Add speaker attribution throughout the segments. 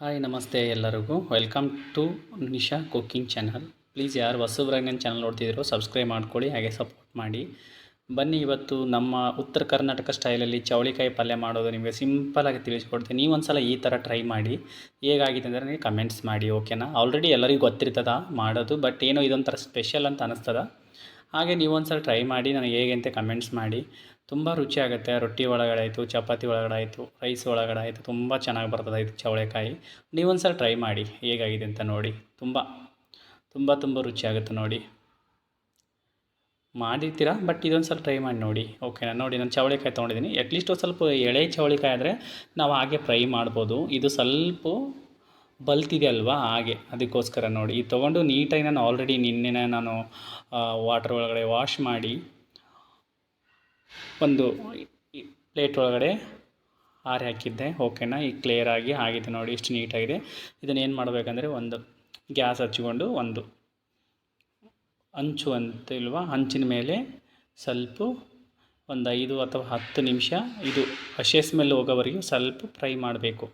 Speaker 1: Hi ನಮಸ್ತೆ ಎಲ್ಲರಿಗೂ welcome to Nisha cooking channel. Please ಯಾರು ಹೊಸಬ್ರಾಗಿ ನನ್ನ ಚಾನಲ್ ನೋಡ್ತಿದ್ದೀರೋ ಸಬ್ಸ್ಕ್ರೈಬ್ ಮಾಡ್ಕೊಳ್ಳಿ, ಹಾಗೆ ಸಪೋರ್ಟ್ ಮಾಡಿ. ಬನ್ನಿ, ಇವತ್ತು ನಮ್ಮ ಉತ್ತರ ಕರ್ನಾಟಕ ಸ್ಟೈಲಲ್ಲಿ ಚವಳಿಕಾಯಿ ಪಲ್ಯ ಮಾಡೋದು ನಿಮಗೆ ಸಿಂಪಲಾಗಿ ತಿಳಿಸ್ಕೊಡ್ತೀನಿ. ನೀವು ಒಂದು ಸಲ ಈ ಥರ ಟ್ರೈ ಮಾಡಿ, ಹೇಗಾಗಿದೆ ಅಂದರೆ ನೀವು ಕಮೆಂಟ್ಸ್ ಮಾಡಿ, ಓಕೆನಾ? ಆಲ್ರೆಡಿ ಎಲ್ಲರಿಗೂ ಗೊತ್ತಿರ್ತದ ಮಾಡೋದು, ಬಟ್ ಏನೋ ಇದೊಂಥರ ಸ್ಪೆಷಲ್ ಅಂತ ಅನ್ನಿಸ್ತದ. ಹಾಗೆ ನೀವು ಒಂದು ಸಲ ಟ್ರೈ ಮಾಡಿ, ನನಗೆ ಹೇಗೆ ಅಂತ ಕಮೆಂಟ್ಸ್ ಮಾಡಿ. ತುಂಬ ರುಚಿಯಾಗುತ್ತೆ. ರೊಟ್ಟಿ ಒಳಗಡೆ ಆಯಿತು, ಚಪಾತಿ ಒಳಗಡೆ ಆಯಿತು, ರೈಸ್ ಒಳಗಡೆ ಆಯಿತು, ತುಂಬ ಚೆನ್ನಾಗಿ ಬರ್ತದೆ ಇದು ಚವಳೆಕಾಯಿ. ನೀವೊಂದು ಸಲ ಟ್ರೈ ಮಾಡಿ ಹೇಗಾಗಿದೆ ಅಂತ ನೋಡಿ. ತುಂಬ ತುಂಬ ತುಂಬ ರುಚಿಯಾಗುತ್ತೆ ನೋಡಿ. ಮಾಡಿರ್ತೀರಾ, ಬಟ್ ಇದೊಂದು ಸಲ ಟ್ರೈ ಮಾಡಿ ನೋಡಿ, ಓಕೆನಾ? ನೋಡಿ, ನಾನು ಚವಳಿಕಾಯಿ ತೊಗೊಂಡಿದ್ದೀನಿ. ಅಟ್ಲೀಸ್ಟ್ ಒಂದು ಸ್ವಲ್ಪ ಎಳೆ ಚವಳಿಕಾಯಿ ಆದರೆ ನಾವು ಹಾಗೆ ಫ್ರೈ ಮಾಡ್ಬೋದು. ಇದು ಸ್ವಲ್ಪ ಬಲ್ತಿದೆ ಅಲ್ವಾ, ಹಾಗೆ ಅದಕ್ಕೋಸ್ಕರ ನೋಡಿ ಇದು ತೊಗೊಂಡು ನೀಟಾಗಿ ನಾನು ಆಲ್ರೆಡಿ ನಿನ್ನೆ ನಾನು ವಾಟರ್ ಒಳಗಡೆ ವಾಶ್ ಮಾಡಿ ಒಂದು ಪ್ಲೇಟ್ ಒಳಗಡೆ ಆರಿ ಹಾಕಿದ್ದೆ, ಓಕೆನಾ? ಈಗ ಕ್ಲಿಯರಾಗಿ ಆಗಿದೆ ನೋಡಿ, ಇಷ್ಟು ನೀಟಾಗಿದೆ. ಇದನ್ನೇನು ಮಾಡಬೇಕಂದ್ರೆ, ಒಂದು ಗ್ಯಾಸ್ ಹಚ್ಚಿಕೊಂಡು ಒಂದು ಹಂಚು ಅಂತ ಇಲ್ವಾ, ಹಂಚಿನ ಮೇಲೆ ಸ್ವಲ್ಪ ಒಂದು 5 ಅಥವಾ 10 ನಿಮಿಷ ಇದು ಹಸಿ ಸ್ಮೆಲ್ ಹೋಗೋವರೆಗೂ ಸ್ವಲ್ಪ ಫ್ರೈ ಮಾಡಬೇಕು.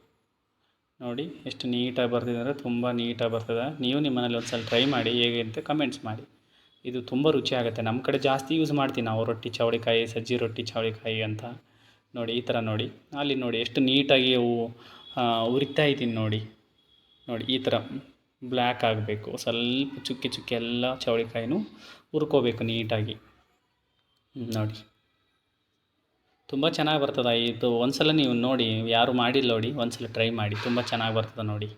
Speaker 1: ನೋಡಿ ಎಷ್ಟು ನೀಟಾಗಿ ಬರ್ತಿದೆ ಅಂದರೆ ತುಂಬ ನೀಟಾಗಿ ಬರ್ತದೆ. ನೀವು ನಿಮ್ಮ ಮನೇಲಿ ಒಂದು ಸಲ ಟ್ರೈ ಮಾಡಿ, ಹೇಗೆ ಅಂತ ಕಮೆಂಟ್ಸ್ ಮಾಡಿ. ಇದು ತುಂಬ ರುಚಿ ಆಗುತ್ತೆ. ನಮ್ಮ ಕಡೆ ಜಾಸ್ತಿ ಯೂಸ್ ಮಾಡ್ತೀವಿ ನಾವು ರೊಟ್ಟಿ ಚವಳಿಕಾಯಿ, ಸಜ್ಜಿ ರೊಟ್ಟಿ ಚವಳಿಕಾಯಿ ಅಂತ. ನೋಡಿ ಈ ಥರ ನೋಡಿ, ಅಲ್ಲಿ ನೋಡಿ ಎಷ್ಟು ನೀಟಾಗಿ ಅವು ಉರಿತಾ ಇದ್ದೀನಿ ನೋಡಿ. ನೋಡಿ ಈ ಥರ ಬ್ಲ್ಯಾಕ್ ಆಗಬೇಕು, ಸ್ವಲ್ಪ ಚುಕ್ಕಿ ಚುಕ್ಕಿ ಎಲ್ಲ ಚವಳಿಕಾಯಿನೂ ಹುರ್ಕೋಬೇಕು ನೀಟಾಗಿ. ನೋಡಿ ತುಂಬ ಚೆನ್ನಾಗಿ ಬರ್ತದೆ ಇದು. ಒಂದು ಸಲ ನೀವು ನೋಡಿ, ಯಾರು ಮಾಡಿಲ್ಲ ನೋಡಿ, ಒಂದು ಸಲ ಟ್ರೈ ಮಾಡಿ, ತುಂಬ ಚೆನ್ನಾಗಿ ಬರ್ತದೆ ನೋಡಿ.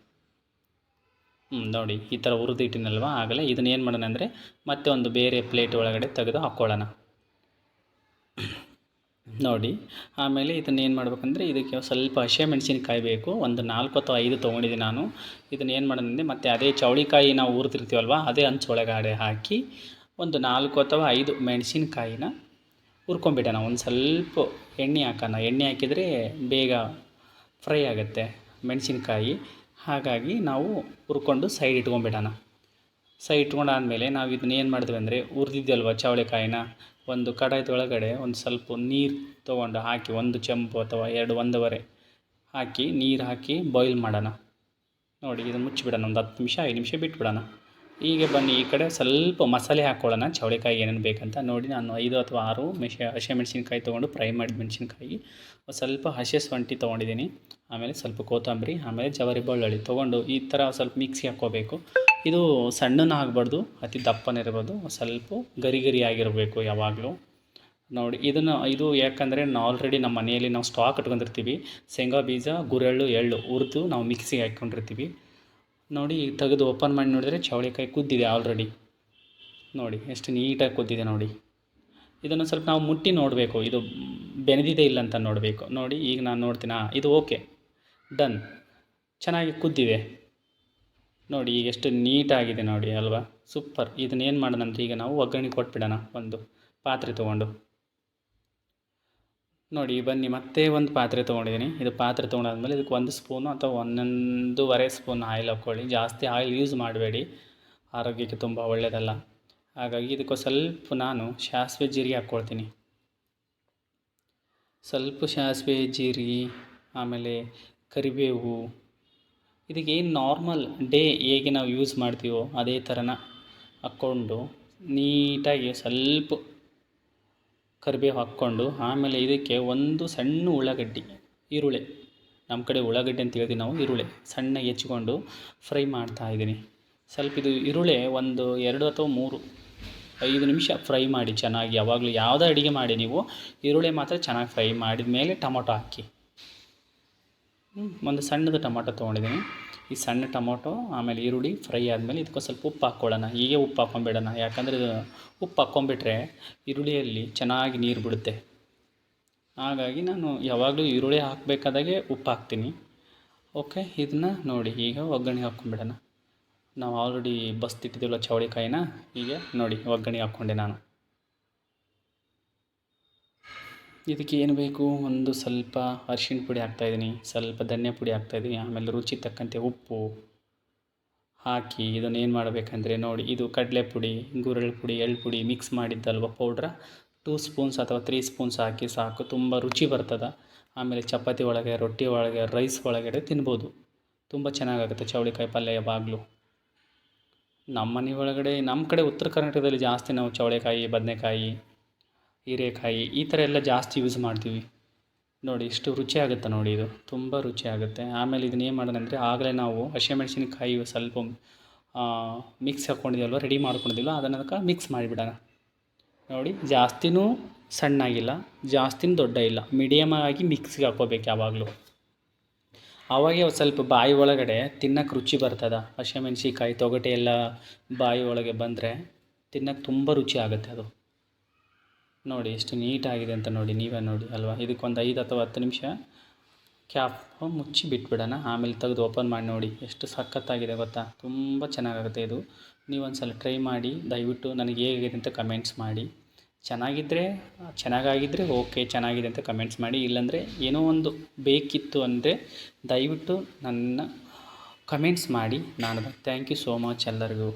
Speaker 1: ನೋಡಿ ಈ ಥರ ಹುರಿದಿಟ್ಟಿನಲ್ವ, ಆಗಲೇ ಇದನ್ನ ಏನು ಮಾಡೋಣ ಅಂದರೆ ಮತ್ತೆ ಒಂದು ಬೇರೆ ಪ್ಲೇಟ್ ಒಳಗಡೆ ತೆಗೆದು ಹಾಕ್ಕೊಳ್ಳೋಣ ನೋಡಿ. ಆಮೇಲೆ ಇದನ್ನ ಏನು ಮಾಡಬೇಕಂದ್ರೆ, ಇದಕ್ಕೆ ಸ್ವಲ್ಪ ಹಸಿಮೆಣಸಿನಕಾಯಿ ಬೇಕು. ಒಂದು 4 ಅಥವಾ 5 ತೊಗೊಂಡಿದ್ದೀನಿ ನಾನು. ಇದನ್ನ ಏನು ಮಾಡೋದಂದರೆ, ಮತ್ತು ಅದೇ ಚವಳಿಕಾಯಿ ನಾವು ಹುರಿದಿರ್ತೀವಲ್ವ, ಅದೇ ಹಂಚೊಳಗಡೆ ಹಾಕಿ ಒಂದು 4 ಅಥವಾ 5 ಮೆಣಸಿನ್ಕಾಯಿನ ಹುರ್ಕೊಂಬಿಡೋಣ. ಒಂದು ಸ್ವಲ್ಪ ಎಣ್ಣೆ ಹಾಕೋಣ. ಎಣ್ಣೆ ಹಾಕಿದರೆ ಬೇಗ ಫ್ರೈ ಆಗುತ್ತೆ ಮೆಣಸಿನ್ಕಾಯಿ. ಹಾಗಾಗಿ ನಾವು ಹುರ್ಕೊಂಡು ಸೈಡ್ ಇಟ್ಕೊಂಬಿಡೋಣ. ಸೈಡ್ ಇಟ್ಕೊಂಡಾದಮೇಲೆ ನಾವು ಇದನ್ನ ಏನು ಮಾಡ್ತೀವಿ ಅಂದರೆ, ಹುರಿದಿದ್ದಲ್ವ ಚವಳೆಕಾಯಿನ ಒಂದು ಕಡಾಯದೊಳಗಡೆ ಒಂದು ಸ್ವಲ್ಪ ನೀರು ತೊಗೊಂಡು ಹಾಕಿ, 1 ಚಮಚ ಅಥವಾ 2, 1.5 ಹಾಕಿ ನೀರು ಹಾಕಿ ಬಾಯ್ಲ್ ಮಾಡೋಣ. ನೋಡಿ ಇದನ್ನು ಮುಚ್ಚಿಬಿಡೋಣ, ಒಂದು 10 ನಿಮಿಷ 5 ನಿಮಿಷ ಬಿಟ್ಬಿಡೋಣ. ಹೀಗೆ ಬನ್ನಿ, ಈ ಕಡೆ ಸ್ವಲ್ಪ ಮಸಾಲೆ ಹಾಕ್ಕೊಳ್ಳೋಣ ಚವಳಿಕಾಯಿ ಏನೇನು ಬೇಕಂತ. ನೋಡಿ ನಾನು 5 ಅಥವಾ 6 ಹಸಿಮೆಣಸಿನ್ಕಾಯಿ ತೊಗೊಂಡು ಫ್ರೈ ಮಾಡಿದ ಮೆಣಸಿನ್ಕಾಯಿ, ಸ್ವಲ್ಪ ಹಸಿ ಶುಂಠಿ ತೊಗೊಂಡಿದ್ದೀನಿ, ಆಮೇಲೆ ಸ್ವಲ್ಪ ಕೊತ್ತಂಬರಿ, ಆಮೇಲೆ ಜವಾರಿ ಬೆಳ್ಳುಳ್ಳಿ ತೊಗೊಂಡು ಈ ಥರ ಸ್ವಲ್ಪ ಮಿಕ್ಸಿಗೆ ಹಾಕ್ಕೋಬೇಕು. ಇದು ಸಣ್ಣನ ಆಗಬಾರ್ದು, ಅತಿ ದಪ್ಪನಿರ್ಬೋದು, ಸ್ವಲ್ಪ ಗರಿ ಗರಿ ಆಗಿರಬೇಕು ಯಾವಾಗಲೂ. ನೋಡಿ ಇದು ಯಾಕಂದರೆ ಆಲ್ರೆಡಿ ನಮ್ಮ ಮನೆಯಲ್ಲಿ ನಾವು ಸ್ಟಾಕ್ ಇಟ್ಕೊಂಡಿರ್ತೀವಿ. ಶೇಂಗಾ ಬೀಜ, ಗುರೆಳ್ಳು, ಎಳ್ಳು ಹುರಿದು ನಾವು ಮಿಕ್ಸಿಗೆ ಹಾಕ್ಕೊಂಡಿರ್ತೀವಿ. ನೋಡಿ ತೆಗೆದು ಓಪನ್ ಮಾಡಿ ನೋಡಿದರೆ ಚವಳಿಕಾಯಿ ಕುದ್ದಿದೆ ಆಲ್ರೆಡಿ. ನೋಡಿ ಎಷ್ಟು ನೀಟಾಗಿ ಕುದ್ದಿದೆ ನೋಡಿ. ಇದನ್ನು ಸ್ವಲ್ಪ ನಾವು ಮುಟ್ಟಿ ನೋಡಬೇಕು, ಇದು ಬೆನೆದಿದೆ ಇಲ್ಲ ಅಂತ ನೋಡಬೇಕು. ನೋಡಿ ಈಗ ನಾನು ನೋಡ್ತೀನಿ, ಇದು ಓಕೆ, ಡನ್, ಚೆನ್ನಾಗಿ ಕುದ್ದಿದೆ ನೋಡಿ. ಈಗ ಎಷ್ಟು ನೀಟಾಗಿದೆ ನೋಡಿ ಅಲ್ವಾ, ಸೂಪರ್. ಇದನ್ನೇನು ಮಾಡೋಣ ಅಂದರೆ, ಈಗ ನಾವು ಒಗ್ಗರಣೆ ಕೊಟ್ಬಿಡೋಣ. ಒಂದು ಪಾತ್ರೆ ತೊಗೊಂಡು ನೋಡಿ, ಬನ್ನಿ ಮತ್ತೆ ಒಂದು ಪಾತ್ರೆ ತೊಗೊಂಡಿದ್ದೀನಿ. ಇದು ಪಾತ್ರೆ ತೊಗೊಂಡಾದ್ಮೇಲೆ ಇದಕ್ಕೆ 1 ಸ್ಪೂನು ಅಥವಾ 1.5 ಸ್ಪೂನ್ ಆಯಿಲ್ ಹಾಕ್ಕೊಳ್ಳಿ. ಜಾಸ್ತಿ ಆಯಿಲ್ ಯೂಸ್ ಮಾಡಬೇಡಿ, ಆರೋಗ್ಯಕ್ಕೆ ತುಂಬ ಒಳ್ಳೆಯದಲ್ಲ. ಹಾಗಾಗಿ ಇದಕ್ಕೆ ಸ್ವಲ್ಪ ನಾನು ಸಾಸಿವೆ ಜೀರಿಗೆ ಹಾಕ್ಕೊಳ್ತೀನಿ. ಸ್ವಲ್ಪ ಸಾಸಿವೆ ಜೀರಿಗೆ, ಆಮೇಲೆ ಕರಿಬೇವು. ಇದಕ್ಕೆ ಏನು ನಾರ್ಮಲ್ ಡೇ ಹೇಗೆ ನಾವು ಯೂಸ್ ಮಾಡ್ತೀವೋ ಅದೇ ಥರನ ಹಾಕ್ಕೊಂಡು ನೀಟಾಗಿ ಸ್ವಲ್ಪ ಕರಿಬೇವು ಹಾಕ್ಕೊಂಡು, ಆಮೇಲೆ ಇದಕ್ಕೆ ಒಂದು ಸಣ್ಣ ಉಳ್ಳಾಗಡ್ಡಿ, ಈರುಳ್ಳಿ, ನಮ್ಮ ಕಡೆ ಉಳ್ಳಾಗಡ್ಡಿ ಅಂತ ಹೇಳ್ತೀವಿ ನಾವು, ಈರುಳ್ಳಿ ಸಣ್ಣಗೆ ಹೆಚ್ಚಿಕೊಂಡು ಫ್ರೈ ಮಾಡ್ತಾಯಿದ್ದೀನಿ. ಸ್ವಲ್ಪ ಇದು ಈರುಳ್ಳಿ ಒಂದು 2 ಅಥವಾ 3 5 ನಿಮಿಷ ಫ್ರೈ ಮಾಡಿ ಚೆನ್ನಾಗಿ. ಯಾವಾಗಲೂ ಯಾವುದೇ ಅಡುಗೆ ಮಾಡಿ ನೀವು ಈರುಳ್ಳಿ ಮಾತ್ರ ಚೆನ್ನಾಗಿ ಫ್ರೈ ಮಾಡಿದ ಮೇಲೆ ಟೊಮೊಟೊ ಹಾಕಿ. ಒಂದು ಸಣ್ಣದು ಟೊಮೊಟೊ ತೊಗೊಂಡಿದ್ದೀನಿ. ಈ ಸಣ್ಣ ಟೊಮೊಟೊ ಆಮೇಲೆ ಈರುಳ್ಳಿ ಫ್ರೈ ಆದಮೇಲೆ ಇದಕ್ಕೆ ಸ್ವಲ್ಪ ಉಪ್ಪು ಹಾಕ್ಕೊಳ್ಳೋಣ. ಹೀಗೆ ಉಪ್ಪು ಹಾಕ್ಕೊಂಬಿಡೋಣ, ಯಾಕಂದರೆ ಇದು ಉಪ್ಪು ಹಾಕ್ಕೊಂಬಿಟ್ರೆ ಈರುಳ್ಳಿಯಲ್ಲಿ ಚೆನ್ನಾಗಿ ನೀರು ಬಿಡುತ್ತೆ. ಹಾಗಾಗಿ ನಾನು ಯಾವಾಗಲೂ ಈರುಳ್ಳಿ ಹಾಕಬೇಕಾದಾಗೆ ಉಪ್ಪು ಹಾಕ್ತೀನಿ. ಓಕೆ, ಇದನ್ನು ನೋಡಿ ಈಗ ಒಗ್ಗರಣೆ ಹಾಕ್ಕೊಂಬಿಡೋಣ. ನಾವು ಆಲ್ರೆಡಿ ಬಸ್ತಿಟ್ಟಿದ್ದೀವಲ್ಲ ಚವಳಿಕಾಯಿನ, ಹೀಗೆ ನೋಡಿ ಒಗ್ಗರಣೆ ಹಾಕ್ಕೊಂಡೆ ನಾನು. ಇದಕ್ಕೆ ಏನು ಬೇಕು, ಒಂದು ಸ್ವಲ್ಪ ಅರಿಶಿಣ ಪುಡಿ ಹಾಕ್ತಾಯಿದ್ದೀನಿ, ಸ್ವಲ್ಪ ಧನಿಯಾ ಪುಡಿ ಹಾಕ್ತಾಯಿದ್ದೀನಿ, ಆಮೇಲೆ ರುಚಿ ತಕ್ಕಂತೆ ಉಪ್ಪು ಹಾಕಿ ಇದನ್ನು ಏನು ಮಾಡಬೇಕಂದ್ರೆ, ನೋಡಿ ಇದು ಕಡಲೆ ಪುಡಿ, ಗುರೆಳ್ಳು ಪುಡಿ, ಎಳ್ಳು ಪುಡಿ ಮಿಕ್ಸ್ ಮಾಡಿದ್ದಲ್ವ ಪೌಡ್ರ, 2 ಸ್ಪೂನ್ಸ್ ಅಥವಾ 3 ಸ್ಪೂನ್ಸ್ ಹಾಕಿ ಸಾಕು, ತುಂಬ ರುಚಿ ಬರ್ತದೆ. ಆಮೇಲೆ ಚಪಾತಿ ಒಳಗೆ, ರೊಟ್ಟಿ ಒಳಗೆ, ರೈಸ್ ಒಳಗಡೆ ತಿನ್ಬೋದು. ತುಂಬ ಚೆನ್ನಾಗಾಗುತ್ತೆ ಚೌಳಿಕಾಯಿ ಪಲ್ಯ ಯಾವಾಗಲೂ. ನಮ್ಮ ಮನೆ ಒಳಗಡೆ ನಮ್ಮ ಕಡೆ ಉತ್ತರ ಕರ್ನಾಟಕದಲ್ಲಿ ಜಾಸ್ತಿ ನಾವು ಚೌಳಿಕಾಯಿ, ಬದನೆಕಾಯಿ, ಹೀರೆಕಾಯಿ ಈ ಥರ ಎಲ್ಲ ಜಾಸ್ತಿ ಯೂಸ್ ಮಾಡ್ತೀವಿ. ನೋಡಿ ಇಷ್ಟು ರುಚಿ ಆಗುತ್ತೆ ನೋಡಿ, ಇದು ತುಂಬ ರುಚಿ ಆಗುತ್ತೆ. ಆಮೇಲೆ ಇದನ್ನ ಏನು ಮಾಡೋಣ ಅಂದರೆ, ಆಗಲೇ ನಾವು ಹಸಿಮೆಣ್ಸಿನ್ಕಾಯಿ ಸ್ವಲ್ಪ ಮಿಕ್ಸ್ ಹಾಕ್ಕೊಂಡಿದ್ದೀವಲ್ವ, ರೆಡಿ ಮಾಡ್ಕೊಂಡಿದ್ದೀವಲ್ಲ ಅದಕ್ಕೆ ಮಿಕ್ಸ್ ಮಾಡಿಬಿಡೋಣ. ನೋಡಿ ಜಾಸ್ತಿನೂ ಸಣ್ಣಾಗಿಲ್ಲ, ಜಾಸ್ತಿನೂ ದೊಡ್ಡ ಇಲ್ಲ, ಮೀಡಿಯಮ್ ಆಗಿ ಮಿಕ್ಸಿಗೆ ಹಾಕ್ಕೋಬೇಕು ಯಾವಾಗಲೂ. ಆವಾಗೇ ಸ್ವಲ್ಪ ಬಾಯಿ ಒಳಗಡೆ ತಿನ್ನೋಕೆ ರುಚಿ ಬರ್ತದೆ. ಹಸಿಮೆಣ್ಸಿಕಾಯಿ ತೊಗಟೆ ಎಲ್ಲ ಬಾಯಿ ಒಳಗೆ ಬಂದರೆ ತಿನ್ನೋಕೆ ತುಂಬ ರುಚಿ ಆಗುತ್ತೆ ಅದು. ನೋಡಿ ಎಷ್ಟು ನೀಟಾಗಿದೆ ಅಂತ ನೋಡಿ, ನೀವೇ ನೋಡಿ ಅಲ್ವಾ. ಇದಕ್ಕೊಂದು 5 ಅಥವಾ 10 ನಿಮಿಷ ಕ್ಯಾಪ್ ಮುಚ್ಚಿ ಬಿಟ್ಬಿಡೋಣ. ಆಮೇಲೆ ತೆಗೆದು ಓಪನ್ ಮಾಡಿ ನೋಡಿ ಎಷ್ಟು ಸಖತ್ತಾಗಿದೆ ಗೊತ್ತಾ. ತುಂಬ ಚೆನ್ನಾಗಾಗುತ್ತೆ ಇದು. ನೀವೊಂದು ಸಲ ಟ್ರೈ ಮಾಡಿ, ದಯವಿಟ್ಟು ನನಗೆ ಹೇಗಿದೆ ಅಂತ ಕಮೆಂಟ್ಸ್ ಮಾಡಿ. ಚೆನ್ನಾಗಾಗಿದ್ದರೆ ಓಕೆ, ಚೆನ್ನಾಗಿದೆ ಅಂತ ಕಮೆಂಟ್ಸ್ ಮಾಡಿ. ಇಲ್ಲಾಂದರೆ ಏನೋ ಒಂದು ಬೇಕಿತ್ತು ಅಂದರೆ ದಯವಿಟ್ಟು ನನ್ನ ಕಮೆಂಟ್ಸ್ ಮಾಡಿ. ನಾನು ಥ್ಯಾಂಕ್ ಯು ಸೋ ಮಚ್ ಎಲ್ಲರಿಗೂ.